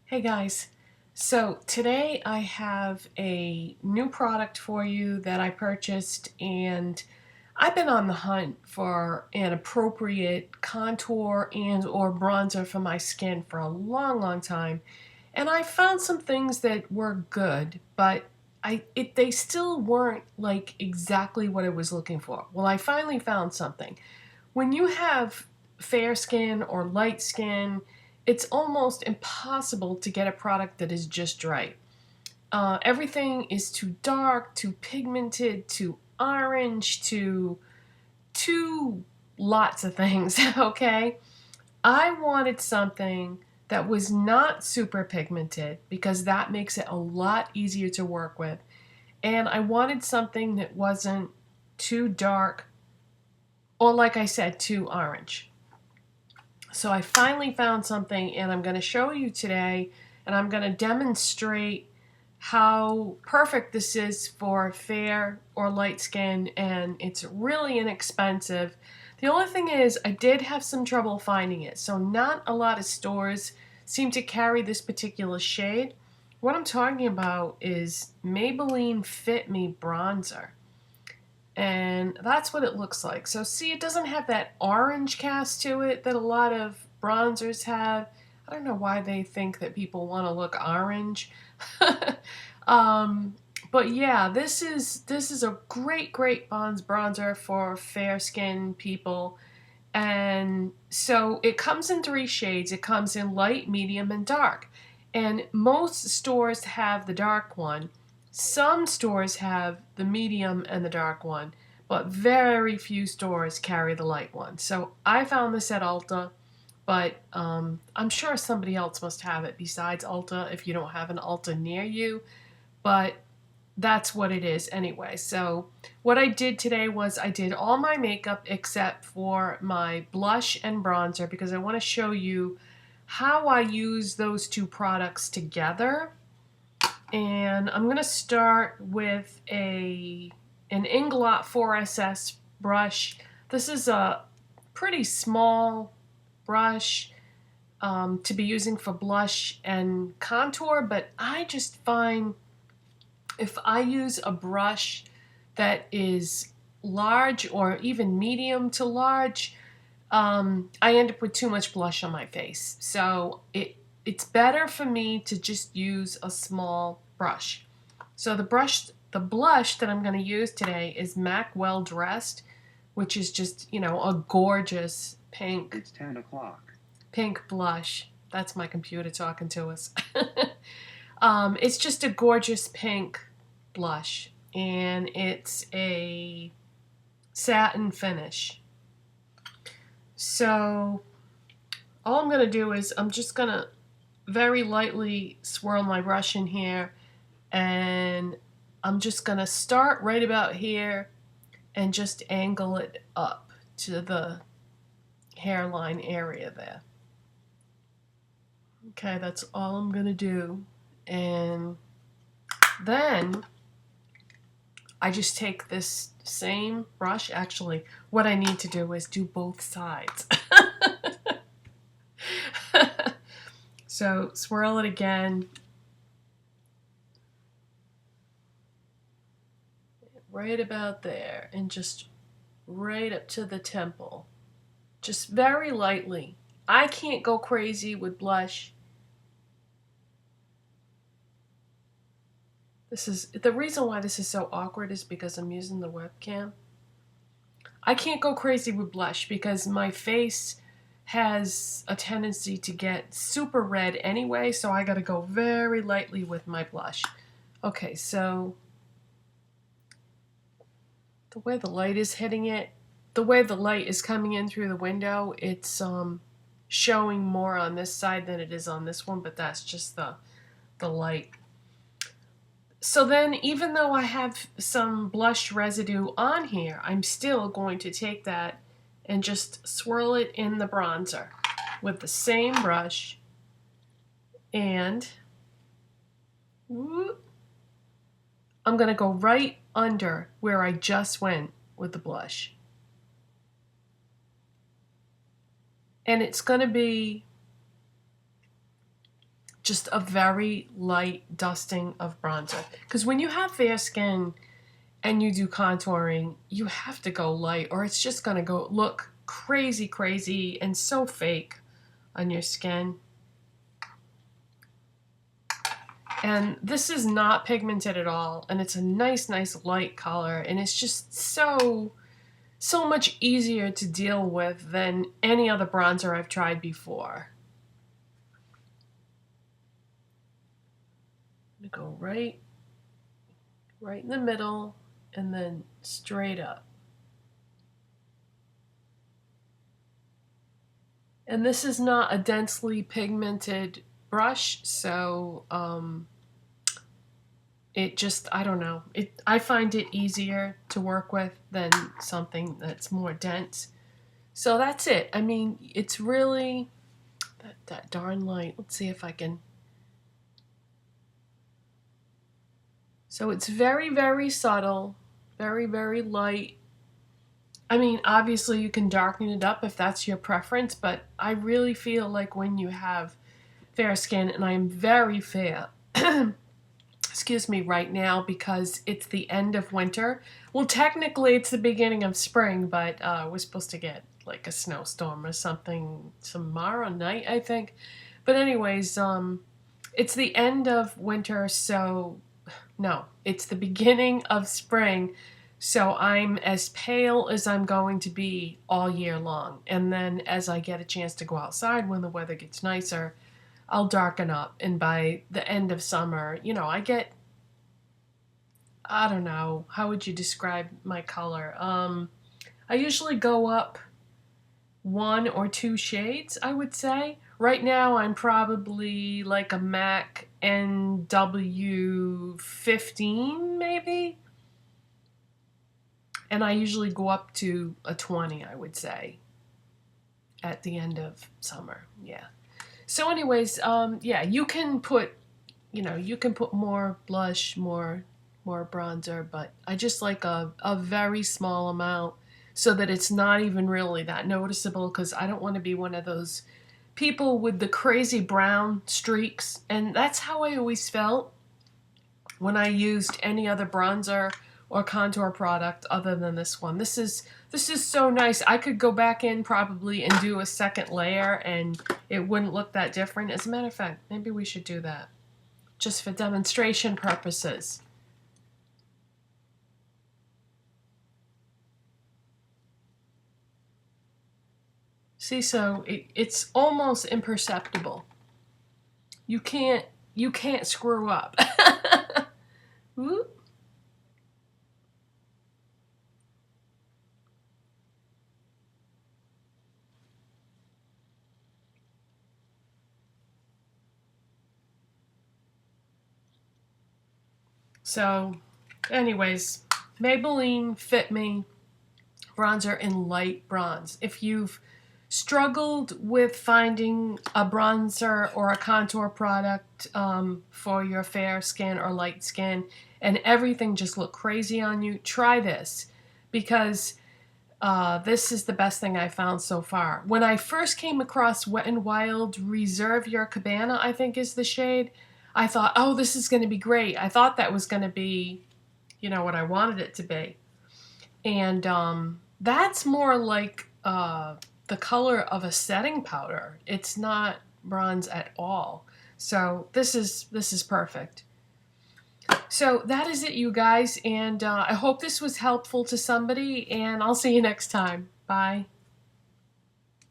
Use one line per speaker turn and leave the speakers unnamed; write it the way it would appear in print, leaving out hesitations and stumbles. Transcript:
Hey guys, so today I have a new product for you that I purchased, and I've been on the hunt for an appropriate contour and or bronzer for my skin for a long time, and I found some things that were good, but they still weren't like exactly what I was looking for. Well, I finally found something. When you have fair skin or light skin, it's almost impossible to get a product that is just right. Everything is too dark, too pigmented, too orange, too lots of things, okay? I wanted something that was not super pigmented because that makes it a lot easier to work with. And I wanted something that wasn't too dark or, like I said, too orange. So I finally found something, and I'm going to show you today, and I'm going to demonstrate how perfect this is for fair or light skin, and it's really inexpensive. The only thing is I did have some trouble finding it, so not a lot of stores seem to carry this particular shade. What I'm talking about is Maybelline Fit Me Bronzer. And that's what it looks like. So see, it doesn't have that orange cast to it that a lot of bronzers have. I don't know why they think that people want to look orange. um, but yeah, this is a great bronzer for fair skinned people. And so it comes in 3 shades. It comes in light, medium, and dark. And most stores have the dark one. Some stores have the medium and the dark one, but very few stores carry the light one. So I found this at Ulta, but I'm sure somebody else must have it besides Ulta if you don't have an Ulta near you. But that's what it is anyway. So what I did today was I did all my makeup except for my blush and bronzer because I want to show you how I use those two products together. And I'm going to start with an Inglot 4SS brush. This is a pretty small brush to be using for blush and contour, but I just find if I use a brush that is large or even medium to large, I end up with too much blush on my face. So it's better for me to just use a small brush. So the blush that I'm going to use today is MAC Well Dressed, which is just, a gorgeous pink.
It's 10 o'clock.
Pink blush. That's my computer talking to us. It's just a gorgeous pink blush, and it's a satin finish. So all I'm going to do is I'm just going to very lightly swirl my brush in here, and I'm just going to start right about here and just angle it up to the hairline area there. Okay, that's all I'm going to do. And then I just take this same brush. Actually, what I need to do is do both sides. So swirl it again. Right about there, and just right up to the temple. Just very lightly. I can't go crazy with blush. This is the reason why this is so awkward is because I'm using the webcam. I can't go crazy with blush because my face has a tendency to get super red anyway, so I gotta go very lightly with my blush. Okay, so the way the light is hitting it, the way the light is coming in through the window, it's showing more on this side than it is on this one, but that's just the light. So then, even though I have some blush residue on here, I'm still going to take that and just swirl it in the bronzer with the same brush, and I'm going to go right under where I just went with the blush. And it's going to be just a very light dusting of bronzer. Because when you have fair skin and you do contouring, you have to go light or it's just going to go look crazy, crazy and so fake on your skin. And this is not pigmented at all, and it's a nice, nice light color, and it's just so much easier to deal with than any other bronzer I've tried before. I'm gonna go right in the middle and then straight up. And this is not a densely pigmented brush, so it just, I don't know, I find it easier to work with than something that's more dense. So that's it. I mean, it's really that darn light. Let's see if I can. So it's very, very subtle, very, very light. I mean, obviously you can darken it up if that's your preference, but I really feel like when you have fair skin, and I'm very fair, excuse me, right now because it's the end of winter. Well, technically it's the beginning of spring, but we're supposed to get like a snowstorm or something tomorrow night, I think. But anyways, it's the end of winter, so no, it's the beginning of spring. So I'm as pale as I'm going to be all year long. And then as I get a chance to go outside when the weather gets nicer, I'll darken up. And by the end of summer, you know, I get, I don't know, how would you describe my color? I usually go up 1 or 2 shades, I would say. Right now I'm probably like a MAC NW15 maybe. And I usually go up to a 20, I would say, at the end of summer. Yeah. So anyways, yeah, you can put, you know, you can put more blush, more bronzer, but I just like a very small amount so that it's not even really that noticeable, because I don't want to be one of those people with the crazy brown streaks. And that's how I always felt when I used any other bronzer or contour product other than this one. This is so nice. I could go back in probably and do a second layer and it wouldn't look that different. As a matter of fact, maybe we should do that just for demonstration purposes. See, so it's almost imperceptible. You can't screw up. Whoop. So, anyways, Maybelline Fit Me bronzer in light bronze. If you've struggled with finding a bronzer or a contour product for your fair skin or light skin and everything just looked crazy on you, try this, because this is the best thing I found so far. When I first came across Wet n Wild Reserve Your Cabana, I think is the shade, I thought, oh, this is going to be great. I thought that was going to be, you know, what I wanted it to be. And that's more like the color of a setting powder. It's not bronze at all. So this is perfect. So that is it, you guys. And I hope this was helpful to somebody. And I'll see you next time. Bye.